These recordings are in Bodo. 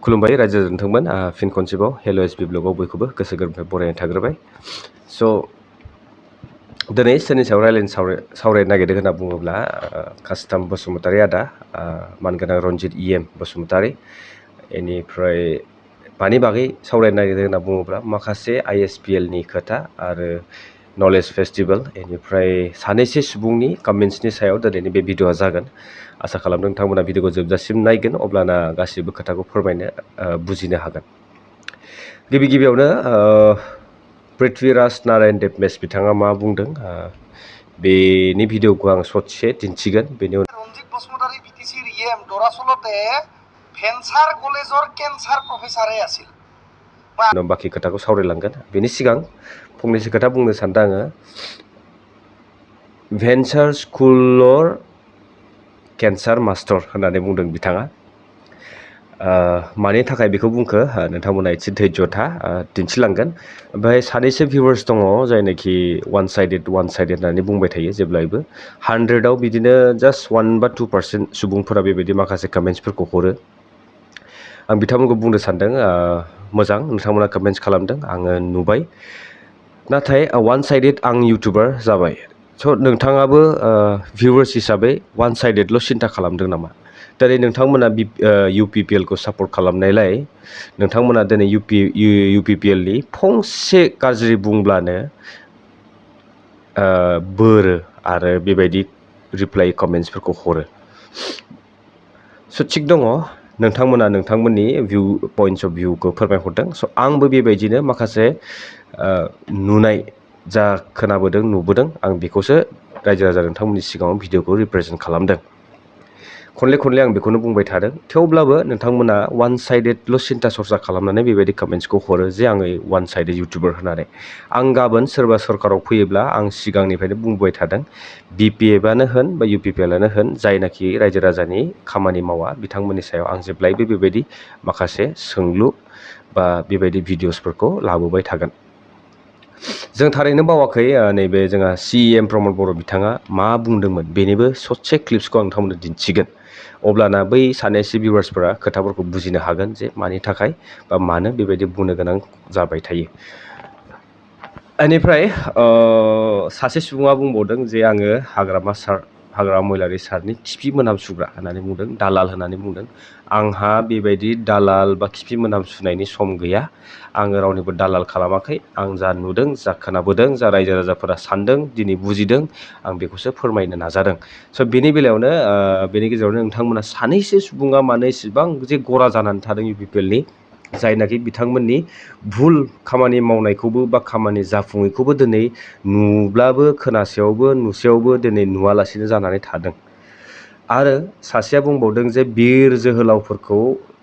खुलुमबाय रायजो नोंथांमोन फिन खनसेबाव हेल'एसबी ब्लगाव बयखौबो गोसो गोरबोनिफ्राय बरायनाय थाग्रोबाय स' दिनै सोरनि सायाव सावरायनो नागिरदों होनना बुङोब्ला कास्टम बसुमतारी आदा मानगोनां रनजित इएम बसुमतारी बेनिफ्राय मानि बागै सावरायनो नागिरदों होनना बुङोब्ला माखासे ISPL नि खोथा आरो नलेज फेस्टिभेल बेनिफ्राय सानैसो सुबुंनि कमेन्ट्सनि सायाव दिनैनि बे भिडिअआ जागोन आसा खालामदों नोंथांमोना भिडिअखौ जोबजासिम नायगोन अब्लाना गासिबो खोथाखौ फोरमायनो बुजिनो हागोन गिबियावनो पृथ्वीराज नारायण देबमेस बिथाङा मा बुंदों बेनि भिडिअखौ आं ससे दिन्थिगोन बेनि उनाव रनजित बसुमतारी BTC इएम दरासलते भेन्सार कलेजर केन्सार प्रफेसारे आसिल बाखि खोथाखौ सावरायलांगोन बेनि सिगां फंनैसो खोथा बुंनो सानदों आङो भेन्सार स्कुलर केन्सार मास्टर होननानै बुंदों बिथाङा मानि थाखाय बेखौ बुंखो नोंथांमोना एसे धैर्य था दिन्थिलांगोन ओमफ्राय सानैसो भिउवार्स दङ जायनाखि वान साइडेड होननानै बुंबाय थायो जेब्लायबो 100आव बिदिनो जास्ट 1 बा 2% सुबुंफोरा बेबायदि माखासे कमेन्ट्सफोरखौ हरो आं बिथांमोनखौ बुंनो सानदों मोजां नोंथांमोना कमेन्ट्स खालामदों आङो नुबाय नाथाय वान साइडेड आं इउटुबार जाबाय स' नोंथाङाबो भिउवार्स हिसाबै वान साइडेडल' सिन्था खालामदों नामा दिनै नोंथांमोना UPPL खौ सापर्ट खालामनायलाय नोंथांमोना दिनै UPPL नि फंसे गाज्रि बुंब्लानो बोरो आरो बेबायदि रिप्लाइ कमेन्ट्सफोरखौ हरो स' थिग दङ नोंथांमोना नोंथांमोननि पइन्ट्स अफ भिउखौ फोरमायहरदों स' आंबो बेबायदिनो माखासे नुनाय जा खोनाबोदों नुबोदों आं बेखौसो रायजो राजा नोंथांमोननि सिगाङाव भिडिअखौ रिप्रेजेन्ट खालामदों खनले आं बेखौनो बुंबाय थादों थेवब्लाबो नोंथांमोना वान साइडेडल' सिन्था सरसा खालामनानै बेबायदि कमेन्ट्सखौ हरो जे आङो वान साइडेड इउटुबार होननानै आं गाबोन सोरबा सरकाराव फैयोब्ला आं सिगांनिफ्रायनो बुंबाय थादों BPFआनो होन बा UPPLआनो होन जायनाखि रायजो राजानि खामानि मावा बिथांमोननि सायाव आं जेब्लायबो बेबायदि माखासे सोंलु बा बेबायदि भिडिअसफोरखौ लाबोबाय थागोन जों थारैनो बावाखै नैबे जोंहा CEM प्रमद बर' बिथाङा मा बुंदोंमोन बेनिबो ससे क्लिप्सखौ आं नोंथांमोननो दिन्थिगोन अब्लाना बै सानैसो भिउवार्सफोरा खोथाफोरखौ बुजिनो हागोन जे मानि थाखाय बा मानो बेबायदि बुंनो गोनां जाबाय थायो बेनिफ्राय सासे सुबुङा बुंबावदों जे आङो हाग्रामा महिलारि सारनि खिफि मोनामसुग्रा होननानै बुंदों दालाल होननानै बुंदों आंहा बेबायदि दालाल बा खिफि मोनामसुनायनि सम गैया आङो रावनिबो दालाल खालामाखै आं जा नुदों जा खोनाबोदों जा रायजो राजाफोरा सानदों दिनै बुजिदों आं बेखौसो फोरमायनो नाजादों स' बेनि बेलायावनो बेनि गेजेरावनो नोंथांमोना सानैसो सुबुङा मानो इसेबां जे गरा जानानै थादों UPPLनि जायनाखि बिथांमोननि भुल खामानि मावनायखौबो बा खामानि जाफुङैखौबो दिनै नुब्लाबो खोनासेयावबो नुसेयावबो दिनै नुवालासिनो जानानै थादों आरो सासेया बुंबावदों जे बिर जोहोलावफोरखौ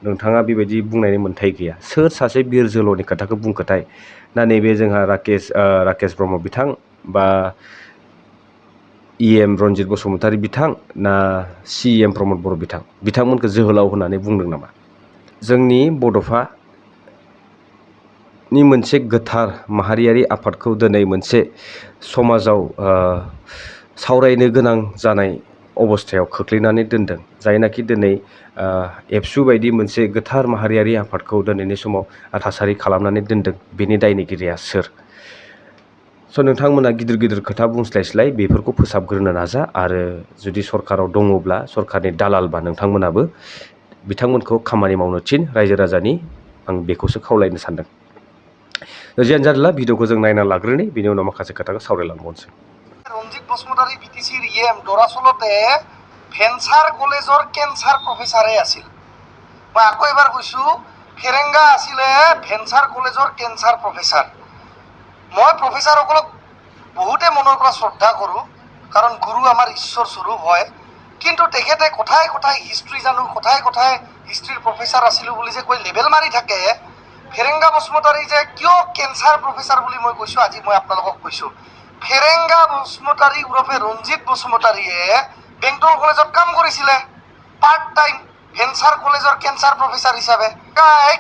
नोंथाङा बेबायदि बुंनायनि मोन्थाय गैया सोर सासे बिर जोहोलावनि खोथाखौ बुंखोथाय ना नैबे जोंहा राकेश ब्रह्म बिथां बा EM रनजित बसुमतारी बिथां ना CEM प्रमद बर' बिथांमोनखौ जोहोलाव होननानै बुंदों नामा जोंनि बड'फानि मोनसे गोथार माहारियारि आफादखौ दिनै मोनसे समाजाव सावरायनो गोनां जानाय अबस्थायाव खोख्लैनानै दोनदों जायनाखि दिनै एबसु बायदि मोनसे गोथार माहारियारि आफादखौ दिनैनि समाव थासारि खालामनानै दोनदों बेनि दायनिगिरिया सोर स' नोंथांमोना गिदिर खोथा बुंस्लायस्लाय बेफोरखौ फोसाबग्रोनो नाजा आरो जुदि सरकाराव दङब्ला सरकारनि दालालबा नोंथांमोनाबो बिथांमोनखौ खामानि मावनो थिन रायजो राजानि आं बेखौसो खावलायनो सानदों जियानो जादोला भिडिअखौ जों नायना लाग्रोनि बेनि उनाव माखासे खोथाखौ सावरायलांबावनोसै रनजित बसुमतारी BTC इएम दरासलते भेन्सार कलेजर केन्सार प्रफेसारे आसिल मैं आको एबार কৈছো फेरेंगा आसिले भेन्सार कलेजर केन्सार प्रफेसार मैं प्रफेसारসকলক बहुते मनर পৰা শ্ৰদ্ধা কৰোঁ কাৰণ গুৰু আমাৰ ঈশ্বৰ স্বৰূপ হয় কিন্তু তেখেতে কথাই হিষ্ট্ৰী জানো কথাই হিষ্ট্ৰীৰ প্ৰফেচাৰ আছিলো বুলি যে কৈ লেবেল মাৰি থাকে फेरेंगा बसुमतारी जे क्यों केन्सार प्रफेसार বুলি মই কৈছো আজি মই আপোনালোকক কৈছো फेरेंगा बसुमतारी उरफे रनजित बसुमतारीয়ে বেংটল কলেজত কাম কৰিছিলে পাৰ্ট টাইম কেন্সাৰ কলেজৰ কেন্সাৰ প্ৰফেচাৰ হিচাপে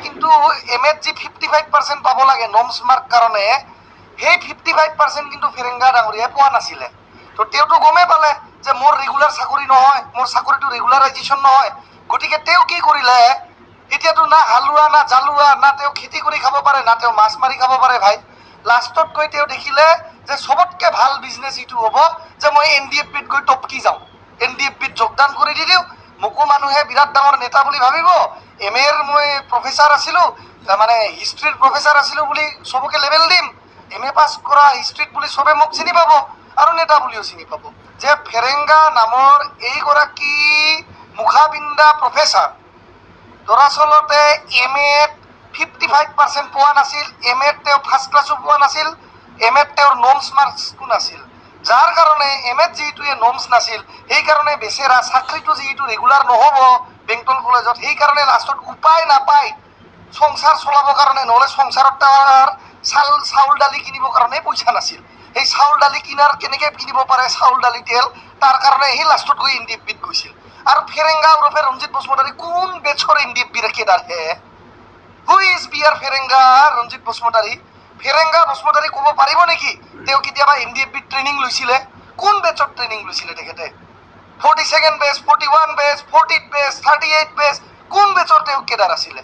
কিন্তু এমএত যি 55% পাব লাগে নমছ মাৰ্ক কাৰণে সেই 55% কিন্তু फेरेंगा ডাঙৰীয়াই পোৱা নাছিলে তো তেওঁটো গমে পালে যে মোৰ ৰেগুলাৰ চাকৰি নহয় মোৰ চাকৰিটো ৰেগুলাৰাইজেশ্যন নহয় গতিকে তেওঁ কি কৰিলে এতিয়াতো না হালুৱা না জালুৱা না তেওঁ খেতি কৰি খাব পাৰে না তেওঁ মাছ মাৰি খাব পাৰে ভাই লাষ্টত গৈ তেওঁ দেখিলে যে সবতকে ভাল বিজনেছ ইটো হ'ব যে মই NDFBত গৈ টপকি যাওঁ NDFBত যোগদান কৰি দি দিওঁ মোকো মানুহে বিৰাট ডাঙৰ নেতা বুলি ভাবিব MAৰ মই প্ৰফেচাৰ আছিলোঁ মানে হিষ্ট্ৰীৰ প্ৰফেচাৰ আছিলোঁ বুলি সবকে লেবেল দিম MA পাছ কৰা হিষ্ট্ৰীত বুলি সবে মোক চিনি পাব আৰু নেতা বুলিও চিনি পাব যে ফেৰেংগা নামৰ এইগৰাকী মুখাবিন্দা প্ৰফেচাৰ দৰাচলতে MAত 55% পোৱা নাছিল MAত তেওঁ ফাৰ্ষ্ট ক্লাছো পোৱা নাছিল MAত তেওঁৰ নমছ মাৰ্কছকো নাছিল যাৰ কাৰণে MAত যিটো নমছ নাছিল সেইকাৰণে বেচেৰা চাকৰিটো যিটো ৰেগুলাৰ নহ'ব বেংটল কলেজত সেইকাৰণে লাষ্টত উপায় নাপায় সংসাৰ চলাবৰ কাৰণে নহ'লে সংসাৰত তাৰ চাউল দালি কিনিবৰ কাৰণে পইচা নাছিল সেই চাউল দালি কিনাৰ কেনেকৈ কিনিব পাৰে চাউল দালি তেল তাৰ কাৰণে সি লাষ্টত গৈ NDFBত গৈছিল আৰু ফেৰেংগা ওৰফে ৰঞ্জিত বসুমতাৰী কোন বেচৰ NDFBৰ কেডাৰ হে হু ইজ বিয়াৰ ফেৰেংগা ৰঞ্জিত বসুমতাৰী ফেৰেংগা বসুমতাৰী ক'ব পাৰিব নেকি তেওঁ কেতিয়াবা NDFBত ট্ৰেইনিং লৈছিলে কোন বেচত ট্ৰেইনিং লৈছিলে তেখেতে 42nd বেচ 41 বেচ 40th বেচ 38th বেচ কোন বেচৰ তেওঁ কেডাৰ আছিলে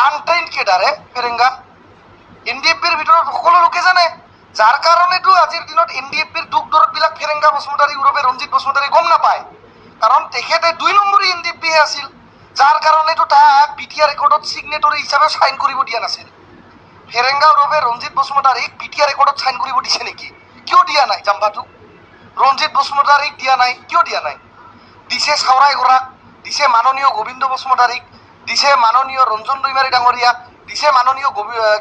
আনট্ৰেইনড কেডাৰে ফেৰেংগা NDFBৰ ভিতৰত সকলো লোকে জানে যাৰ কাৰণেতো আজিৰ দিনত NDFBৰ দুখ দৰদবিলাক ফেৰেংগা বসুমতাৰী ওৰফে ৰঞ্জিত বসুমতাৰী গম নাপায় কাৰণ তেখেতে 2 নম্বৰী NDFB আছিল যাৰ কাৰণেতো তাক BTR ৰেকৰ্ডত সিগনেটৰী হিচাপে সাইন কৰিব দিয়া নাছিল ফেৰেংগা ওৰফে ৰঞ্জিত বসুমতাৰীক BTR ৰেকৰ্ডত সাইন কৰিব দিছে নেকি কিয় দিয়া নাই জাম্বাটো ৰঞ্জিত বসুমতাৰীক দিয়া নাই কিয় দিয়া নাই দিছে চাওৰাই গৰাক দিছে মাননীয় গোবিন্দ বসুমতাৰীক দিছে মাননীয় ৰঞ্জন দৈমাৰী ডাঙৰীয়াক দিছে মাননীয়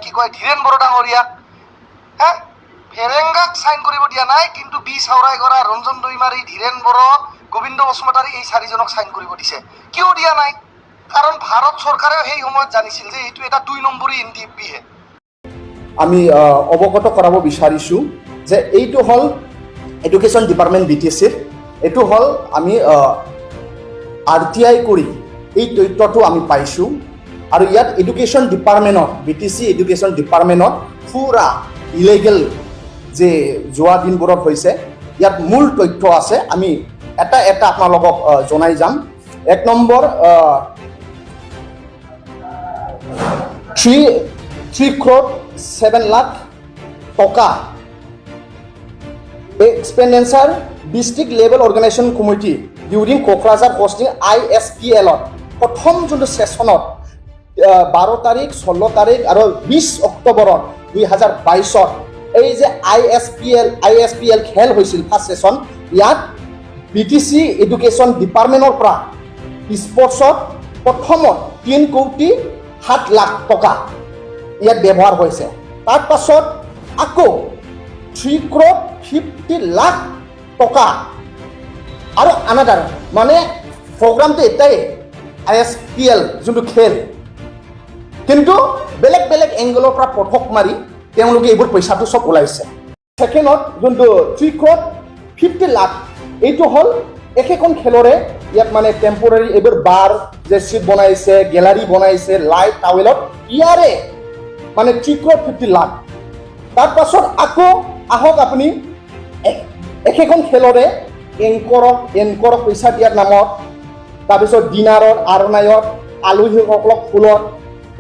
কি কয় ধীৰেন বড়ো ডাঙৰীয়াক হে ফেৰেংগাক সাইন কৰিব দিয়া নাই কিন্তু বি চাওৰাই গৰা ৰঞ্জন দৈমাৰী ধীৰেন বড়ো গোবিন্দ বসুমতাৰী এই চাৰিজনক সাইন কৰিব দিছে কিয় দিয়া নাই কাৰণ ভাৰত চৰকাৰেও সেই সময়ত জানিছিল যে এইটো এটা 2 নম্বৰী NDFB হে আমি অৱগত কৰাব বিচাৰিছোঁ যে এইটো হ'ল এডুকেশ্যন ডিপাৰ্টমেণ্ট BTCৰ এইটো হ'ল আমি RTI কৰি এই তথ্যটো আমি পাইছোঁ আৰু ইয়াত এডুকেশ্যন ডিপাৰ্টমেণ্টত BTC এডুকেশ্যন ডিপাৰ্টমেণ্টত পুৰা ইলিগেল যে যোৱা দিনবোৰত হৈছে ইয়াত মূল তথ্য আছে আমি এটা এটা আপোনালোকক জনাই যাম 1 নম্বৰ 3 crore 7 লাখ টকা expenditure district level organisation committee during Kokrajhar hosting ISPL প্ৰথম যোনটো ছেছনত 12 তাৰিখ 16 তাৰিখ আৰু 20 অক্টোবৰত 2022 এই যে ISPL খেল হৈছিল ফাৰ্ষ্ট ছেছন ইয়াত BTC এডুকেশ্যন ডিপাৰ্টমেণ্টৰ পৰা স্পৰ্টছত প্ৰথমত 3 কোটি 7 লাখ টকা ইয়াত ব্যৱহাৰ হৈছে তাৰ পাছত আকৌ 3 crore 50 লাখ টকা আৰু আনাদাৰ মানে প্ৰগ্ৰামটো এটাই ISPL যোনটো খেল কিন্তু বেলেগ বেলেগ এংগলৰ পৰা পঠক মাৰি তেওঁলোকে এইবোৰ পইচাটো সব ওলাইছে সেকেণ্ডত যোনটো 3 crore 50 লাখ এইটো হ'ল একেখন খেলৰে ইয়াত মানে টেম্পৰাৰী এইবোৰ বাৰ যে চিট বনাইছে গেলাৰী বনাইছে লাইট টাৱেলত ইয়াৰে মানে 3 crore 50 লাখ তাৰ পাছত আকৌ আহক আপুনি একেখন খেলৰে এংকৰক পইচা দিয়াৰ নামত তাৰপিছত ডিনাৰৰ আৰণায়ত আলহীসকলক ফুলত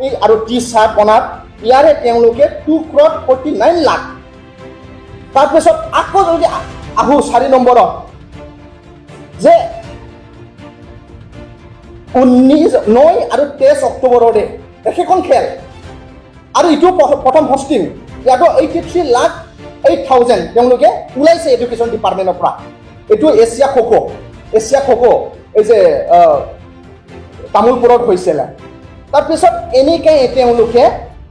এই আৰু টি-চাৰ্ট বনাত ইয়াৰে তেওঁলোকে 2 crore 49 লাখ তাৰপিছত আকৌ যদি আহো 4 নম্বৰত যে 9 আৰু 23 অক্টোবৰৰে একেখন খেল আৰু এইটো প্ৰথম হোষ্টিং ইয়াতো 83 লাখ 8,000 তেওঁলোকে ওলাইছে এডুকেশ্যন ডিপাৰ্টমেণ্টৰ পৰা এইটো এছিয়া খো এই যে তামোলপুৰত হৈছিল তাৰপিছত এনেকৈ তেওঁলোকে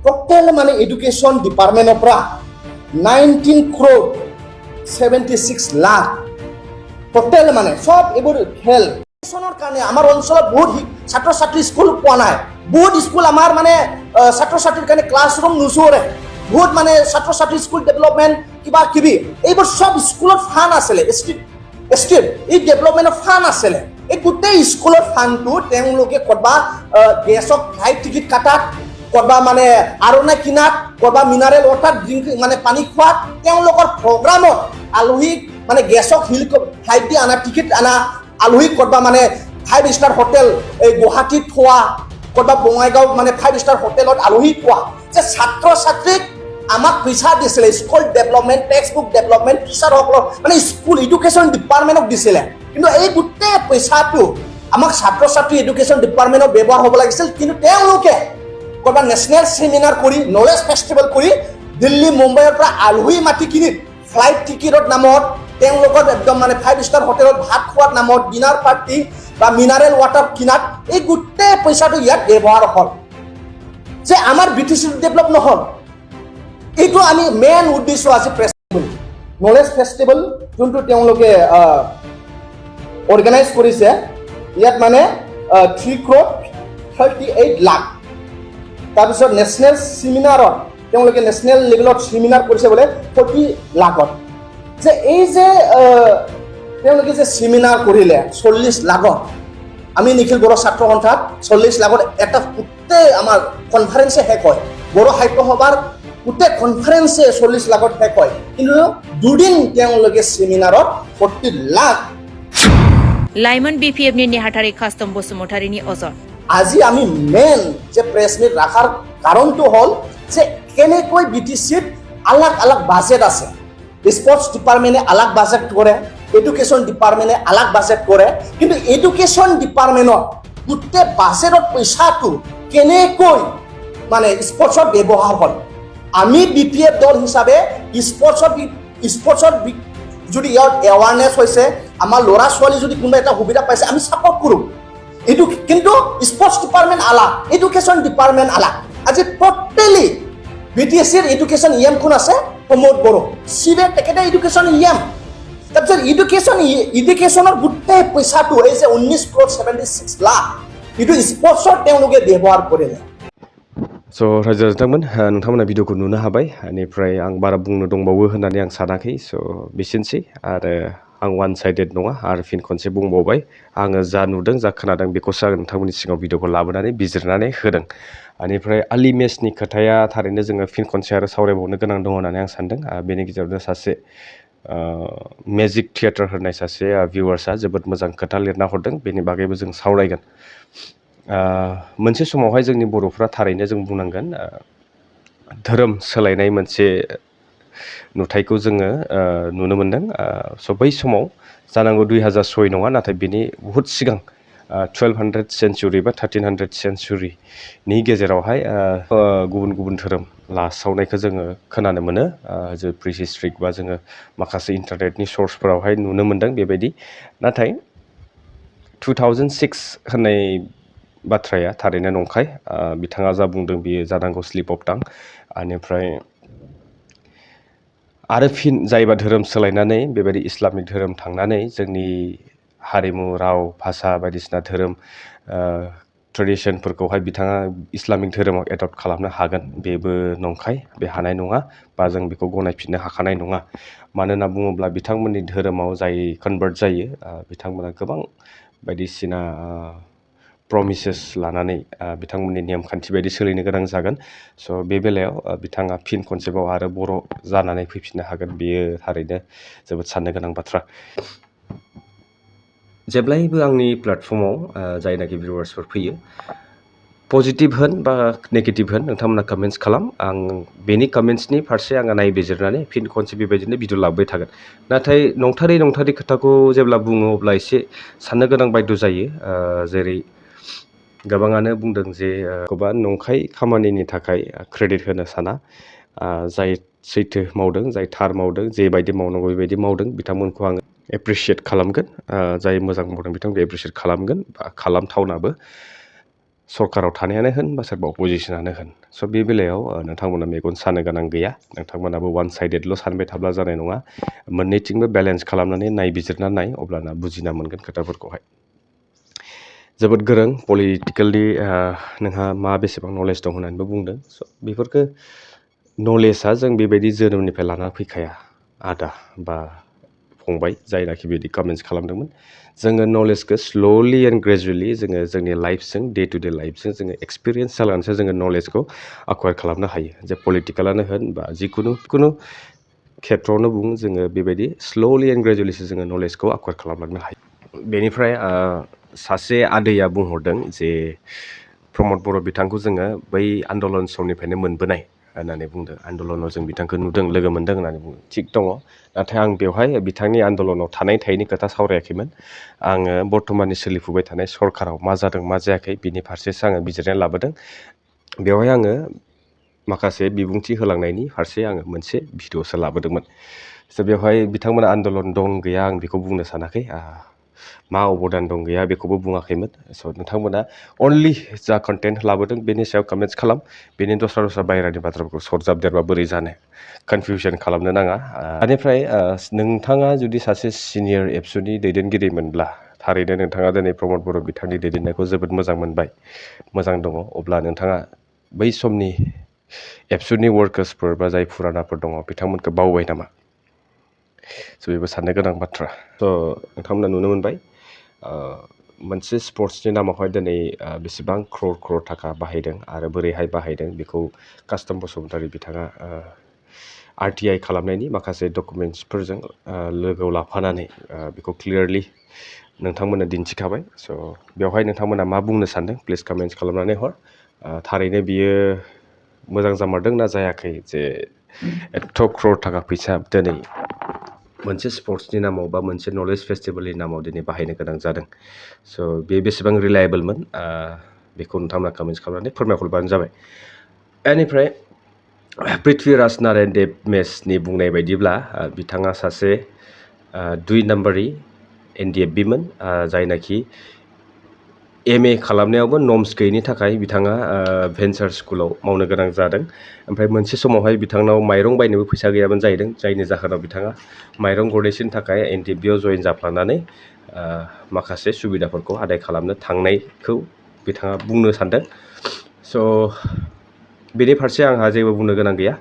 টোটেল মানে এডুকেশ্যন ডিপাৰ্টমেণ্টৰ পৰা 19 crore 76 লাখ টোটেল মানে সব এইবোৰ খেল এডুকেশ্যনৰ কাৰণে আমাৰ অঞ্চলত বহুত ছাত্ৰ ছাত্ৰী স্কুল পোৱা নাই বহুত স্কুল আমাৰ মানে ছাত্ৰ ছাত্ৰীৰ কাৰণে ক্লাছৰুম নোচোৰে বহুত মানে ছাত্ৰ ছাত্ৰী স্কুল ডেভেলপমেণ্ট কিবা কিবি এইবোৰ সব স্কুলত ফাণ্ড আছিলে ষ্টেট এই ডেভেলপমেণ্টৰ ফাণ্ড আছিলে এই গোটেই স্কুলৰ ফাণ্ডটো তেওঁলোকে কৰবা গেছক ফ্লাইট টিকেট কাটাত কৰবা মানে আৰণা কিনাত কৰবা মিনাৰেল ৱাটাৰ ড্ৰিংক মানে পানী খোৱাত তেওঁলোকৰ প্ৰগ্ৰামত আলহীক মানে গেছক ফ্লাইট দি আনা টিকেট আনা আলহীক কৰবা মানে 5 ষ্টাৰ হোটেল এই গুৱাহাটীত থোৱা ক'ৰবাত বঙাইগাঁও মানে 5 ষ্টাৰ হোটেলত আলহী খোৱা যে ছাত্ৰ ছাত্ৰীক আমাক পইচা দিছিলে school development text book development টিচাৰসকলক মানে স্কুল এডুকেশ্যন ডিপাৰ্টমেণ্টক দিছিলে কিন্তু এই গোটেই পইচাটো আমাক ছাত্ৰ ছাত্ৰী এডুকেশ্যন ডিপাৰ্টমেণ্টত ব্যৱহাৰ হ'ব লাগিছিল কিন্তু তেওঁলোকে ক'ৰবাত নেশ্যনেল ছেমিনাৰ কৰি নলেজ ফেষ্টিভেল কৰি দিল্লী মুম্বাইৰ পৰা আলহী মাতি কিনি ফ্লাইট টিকেটৰ নামত তেওঁলোকৰ একদম মানে 5 ষ্টাৰ হোটেলত ভাত খোৱাৰ নামত ডিনাৰ পাৰ্টি বা মিনাৰেল ৱাটাৰ কিনাত এই গোটেই পইচাটো ইয়াত ব্যৱহাৰ হ'ল যে আমাৰ BTC ডেভেলপ নহ'ল এইটো আমি মেইন উদ্দেশ্য আছে ফেষ্টিভেল নলেজ ফেষ্টিভেল যোনটো তেওঁলোকে অৰ্গেনাইজ কৰিছে ইয়াত মানে 3,38 লাখ তাৰপিছত নেশ্যনেল ছেমিনাৰত তেওঁলোকে নেশ্যনেল লেভেলত ছেমিনাৰ কৰিছে বোলে 40 লাখত যে এই যে তেওঁলোকে যে ছেমিনাৰ কৰিলে 40 লাখত আমি নিখিল বড়ো ছাত্ৰ সন্থাত 40 লাখত এটা গোটেই আমাৰ কনফাৰেন্সে শেষ হয় বড়ো সাহিত্য সভাৰ গোটেই কনফাৰেন্সে 40 লাখত শেষ হয় কিন্তু দুদিন তেওঁলোকে ছেমিনাৰত 40 লাখ लाइमोन BPFनि नेहाथारि कास्टम बसुमतारिनि अजद আজি আমি মেইন যে প্ৰেছ মিট ৰাখাৰ কাৰণটো হ'ল যে কেনেকৈ BTCত আলাগ আলাগ বাজেট আছে স্পৰ্টছ ডিপাৰ্টমেণ্টে আলাগ বাজেট কৰে এডুকেশ্যন ডিপাৰ্টমেণ্টে আলাগ বাজেট কৰে কিন্তু এডুকেশ্যন ডিপাৰ্টমেণ্টত গোটেই বাজেটৰ পইচাটো কেনেকৈ মানে স্পৰ্টছত ব্যৱহাৰ হ'ল আমি BPF দল হিচাপে স্পৰ্টছত যদি ইয়াৰ এৱাৰনেছ হৈছে আমাৰ ল'ৰা ছোৱালী যদি কোনোবা এটা সুবিধা পাইছে আমি ছাপৰ্ট কৰোঁ এইটো কিন্তু স্পৰ্টছ ডিপাৰ্টমেণ্ট আলাগ এডুকেশ্যন ডিপাৰ্টমেণ্ট আলাগ আজি টোটেলি BTCৰ এডুকেশ্যন কোন আছে প্ৰমোদ বড়ো চিবে তেখেতে এডুকেশ্যন তাৰপিছত এডুকেশ্যনৰ গোটেই পইচাটো এই যে 19,76 লাখ এইটো স্পৰ্টছত তেওঁলোকে ব্যৱহাৰ কৰিলে स' रायजो नोंथांमोना भिडिअखौ नुनो हाबाय बेनिफ्राय आं बारा बुंनो दंबावो होननानै आं सानाखै स' बिसिनोसै आरो आं वान साइडेड नङा आरो फिन खनसे बुंबावबाय आङो जा नुदों जा खोनादों बेखौसो आं नोंथांमोननि सिगाङाव भिडिअखौ लाबोनानै बिजिरनानै होदों बेनिफ्राय आर्लि मेचनि खोथाया थारैनो जोङो फिन खनसे आरो सावरायबावनो गोनां दङ होननानै आं सानदों बेनि गेजेरावनो सासे मेजिक थियेटार होननाय सासे भिउवार्सआ जोबोद मोजां खोथा लिरना हरदों बेनि बागैबो जों सावरायगोन मोनसे समावहाय जोंनि बर'फ्रा थारैनो जों बुंनांगोन धोरोम सोलायनाय मोनसे नुथायखौ जोङो नुनो मोनदों स' बै समाव जानांगौ 2006 नङा नाथाय बेनि बहुद सिगां 1200 सेन्चुरि बा 1300 सेन्चुरिनि गेजेरावहाय गुबुन गुबुन धोरोम लासावनायखौ जोङो खोनानो मोनो जे प्रि हिस्ट्रिक बा जोङो माखासे इन्टारनेटनि सर्सफोरावहाय नुनो मोनदों बेबायदि नाथाय 2006 होननाय बाथ्राया थारैनो नंखाय बिथाङा जा बुंदों बियो जानांगौ स्लिप अफ टां बेनिफ्राय आरो फिन जायबा धोरोम सोलायनानै बेबायदि इस्लामिक धोरोम थांनानै जोंनि हारिमु राव भाषा बायदिसिना धोरोम ट्रेडिसनफोरखौहाय बिथाङा इस्लामिक धोरोमाव एडप्ट खालामनो हागोन बेबो नंखाय बे हानाय नङा बा जों बेखौ गनायफिननो हाखानाय नङा मानो होनना बुङोब्ला बिथांमोननि धोरोमाव जाय कनभार्ट जायो बिथांमोना गोबां बायदिसिना प्रमिसेस लानानै बिथांमोननि नेमखान्थि बायदि सोलिनो गोनां जागोन स' बे बेलायाव बिथाङा फिन खनसेबाव आरो बर' जानानै फैफिननो हागोन बेयो थारैनो जोबोद साननो गोनां बाथ्रा जेब्लायबो आंनि प्लेटफर्माव जायनाखि भिउवार्सफोर फैयो पजिटिभ होन बा नेगेटिभ होन नोंथांमोना कमेन्ट्स खालाम आं बेनि कमेन्ट्सनि फारसे आङो नायबिजिरनानै फिन खनसे बेबायदिनो भिडिअ लाबोबाय थागोन नाथाय नंथारै खोथाखौ जेब्ला बुङो अब्ला एसे साननो गोनां बायद' जायो जेरै गोबाङानो बुंदों जे गोबां नंखाय खामानिनि थाखाय क्रेडिट होनो साना जाय सैथो मावदों जाय थार मावदों जेबायदि मावनांगौ बेबायदि मावदों बिथांमोनखौ आङो एप्रिसियेट खालामगोन जाय मोजां मावदों बिथांखौ एप्रिसियेट खालामगोन बा खालामथावनाबो सरकाराव थानायानो होन बा सोरबा अपोजिसनानो होन स' बे बेलायाव नोंथांमोना मेगन सानो गोनां गैया नोंथांमोनाबो वान साइडेडल' सानबाय थाब्ला जानाय नङा मोननैथिंबो बेलेन्स खालामनानै नायबिजिरना नाय अब्लाना बुजिना मोनगोन खोथाफोरखौहाय जोबोद गोरों पलिटिकेलनि नोंहा मा बेसेबां नलेज दं होननानैबो बुंदों स' बेफोरखौ नलेजआ जों बेबायदि जोनोमनिफ्राय लानानै फैखाया आदा बा फंबाय जायनाखि बिदि कमेन्ट्स खालामदोंमोन जोङो नलेजखौ स्ल'लि एन्ड ग्रेजुवेलि जोङो जोंनि लाइफजों डे टु डे लाइफजों जोङो एक्सपिरियेन्स जालानोसो जोङो नलेजखौ आक्वायार खालामनो हायो जे पलिटिकेलानो होन बा जिखुनु खेत्रआवनो बुं जोङो बेबायदि स्ल'लि एन्ड ग्रेजुवेलिसो जोङो नलेजखौ आक्वायार खालामलांनो हायो बेनिफ्राय सासे आदैया बुंहरदों जे प्रमद बर' बिथांखौ जोङो बै आन्दलन समनिफ्रायनो मोनबोनाय होननानै बुंदों। आन्दलनाव जों बिथांखौ नुदों, लोगो मोनदों होननानै बुंदों। थिग दङ, नाथाय आं बेवहाय बिथांनि आन्दलनाव थानाय थायैनि खोथा सावरायाखैमोन। आङो बर्थमाननि सोलिफुबाय थानाय सरकाराव मा जादों मा जायाखै बिनि फारसेसो आङो बिजिरनाय लाबोदों। बेवहाय आङो माखासे बिबुंथि होलांनायनि फारसे आङो मोनसे भिडिअ'सो लाबोदोंमोन। स' बेवहाय बिथांमोना आन्दलन दं गैया आं बेखौ बुंनो सानाखै, मा अबदान दं गैया बेखौबो बुङाखैमोन। स' नोंथांमोना अनलि जा कन्टेन्ट लाबोदों बेनि सायाव कमेन्ट्स खालाम। बेनि दस्रा बाहेरानि बाथ्राफोरखौ सरजाबदेरबा बोरै जानो, कनफिउसन खालामनो नाङा। बेनिफ्राय नोंथाङा जुदि सासे सिनियर एबसुनि दैदेनगिरिमोनब्ला, थारैनो नोंथाङा दिनै प्रमद बर' बिथांनि दैदेननायखौ जोबोद मोजां मोनबाय, मोजां दङ, अब्ला नोंथाङा बै समनि एबसुनि वार्कार्सफोर बा जाय फुरानाफोर दङ बिथांमोनखौ बावबाय नामा? स' बेबो साननो गोनां बाथ्रा। स' नोंथांमोना नुनो मोनबाय मोनसे स्पर्ट्सनि नामावहाय दिनै बेसेबां क्रर थाखा बाहायदों आरो बोरैहाय बाहायदों बेखौ कास्टम बसुमतारी बिथाङा RTI खालामनायनि माखासे डकुमेन्ट्सफोरजों लोगोआव लाफानानै बेखौ क्लियारलि नोंथांमोननो दिन्थिखाबाय। स' बेवहाय नोंथांमोना मा बुंनो सानदों प्लिज कमेन्ट्स खालामनानै हर। थारैनो बियो मोजां जामारदों ना जायाखै जे एथ' क्रर थाखा फैसा दिनै मोनसे स्पर्ट्सनि नामाव बा मोनसे नलेज फेस्टिभेलनि नामाव दिनै बाहायनो गोनां जादों। स' बे बेसेबां रिलायेबोलमोन बेखौ नोंथांमोना कमेन्ट्स खालामनानै फोरमायहरबानो जाबाय। बेनिफ्राय पृथ्वीराज नारायण देब मेसनि बुंनाय बायदिब्ला बिथाङा सासे 2 नाम्बारि NDFB मोन, जायनाखि MA खालामनायावबो नर्म्स गैयिनि थाखाय बिथाङा भेन्सार स्कुलाव मावनो गोनां जादों। ओमफ्राय मोनसे समावहाय बिथांनाव माइरं बायनोबो फैसा गैयामोन जाहैदों, जायनि जाहोनाव बिथाङा माइरं गरनैसोनि थाखाय NDFBआव जयेन जाफ्लांनानै माखासे सुबिदाफोरखौ आदाय खालामनो थांनायखौ बिथाङा बुंनो सानदों। स' बेनि फारसे आंहा जेबो बुंनो गोनां गैया।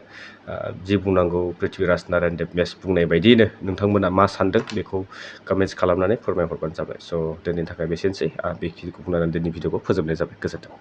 जि बुंनांगौ पृथ्वीराज नारायण देब मेस बुंनाय बायदियैनो नोंथांमोना मा सानदों बेखौ कमेन्ट्स खालामनानै फोरमायहरबानो जाबाय। स' दिनैनि थाखाय बेसेनोसै, बेखिनिखौ बुंनानै दिनैनि भिडिअखौ फोजोबनाय जाबाय। गोजोन्थों।